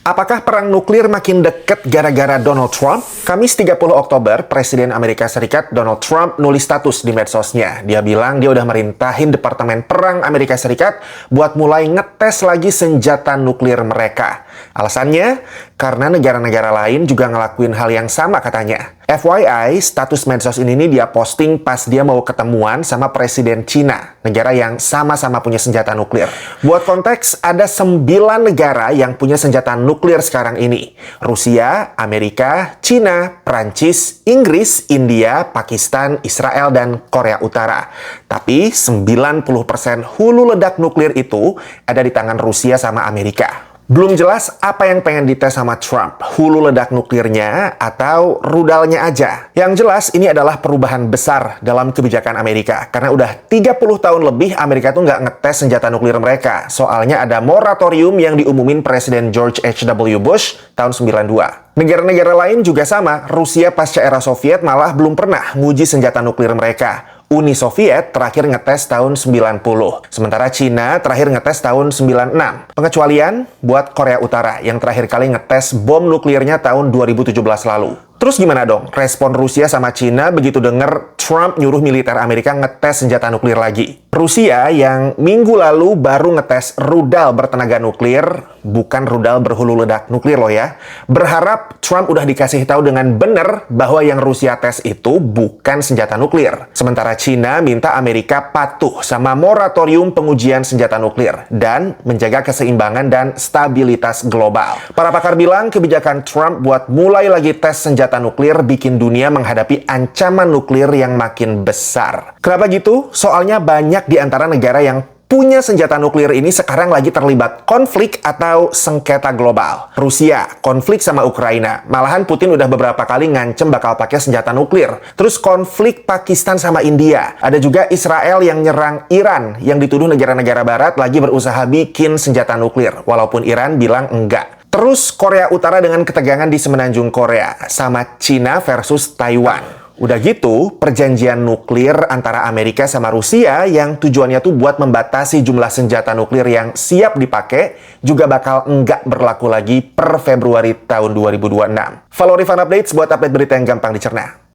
Apakah perang nuklir makin dekat gara-gara Donald Trump? Kamis 30 Oktober, Presiden Amerika Serikat Donald Trump nulis status di medsosnya. Dia bilang dia udah merintahin Departemen Perang Amerika Serikat buat mulai ngetes lagi senjata nuklir mereka. Alasannya, karena negara-negara lain juga ngelakuin hal yang sama katanya. FYI, status medsos ini nih dia posting pas dia mau ketemuan sama Presiden Cina, negara yang sama-sama punya senjata nuklir. Buat konteks, ada 9 negara yang punya senjata nuklir sekarang ini. Rusia, Amerika, Cina, Prancis, Inggris, India, Pakistan, Israel, dan Korea Utara. Tapi 90% hulu ledak nuklir itu ada di tangan Rusia sama Amerika. Belum jelas apa yang pengen dites sama Trump, hulu ledak nuklirnya atau rudalnya aja. Yang jelas ini adalah perubahan besar dalam kebijakan Amerika. Karena udah 30 tahun lebih Amerika tuh nggak ngetes senjata nuklir mereka. Soalnya ada moratorium yang diumumin Presiden George H.W. Bush tahun 92. Negara-negara lain juga sama, Rusia pasca era Soviet malah belum pernah nguji senjata nuklir mereka. Uni Soviet terakhir ngetes tahun 90. Sementara Cina terakhir ngetes tahun 96. Pengecualian buat Korea Utara yang terakhir kali ngetes bom nuklirnya tahun 2017 lalu. Terus gimana dong respon Rusia sama Cina begitu denger Trump nyuruh militer Amerika ngetes senjata nuklir lagi? Rusia yang minggu lalu baru ngetes rudal bertenaga nuklir, bukan rudal berhulu ledak nuklir loh ya, berharap Trump udah dikasih tahu dengan benar bahwa yang Rusia tes itu bukan senjata nuklir. Sementara Cina minta Amerika patuh sama moratorium pengujian senjata nuklir dan menjaga keseimbangan dan stabilitas global. Para pakar bilang kebijakan Trump buat mulai lagi tes senjata nuklir bikin dunia menghadapi ancaman nuklir yang makin besar. Kenapa gitu? Soalnya banyak di antara negara yang punya senjata nuklir ini sekarang lagi terlibat konflik atau sengketa global. Rusia, konflik sama Ukraina. Malahan Putin udah beberapa kali ngancem bakal pakai senjata nuklir. Terus konflik Pakistan sama India. Ada juga Israel yang nyerang Iran, yang dituduh negara-negara barat lagi berusaha bikin senjata nuklir. Walaupun Iran bilang enggak. Terus Korea Utara dengan ketegangan di semenanjung Korea, sama Cina versus Taiwan. Udah gitu, perjanjian nuklir antara Amerika sama Rusia yang tujuannya tuh buat membatasi jumlah senjata nuklir yang siap dipakai juga bakal enggak berlaku lagi per Februari tahun 2026. Follow Rifan Updates buat update berita yang gampang dicerna.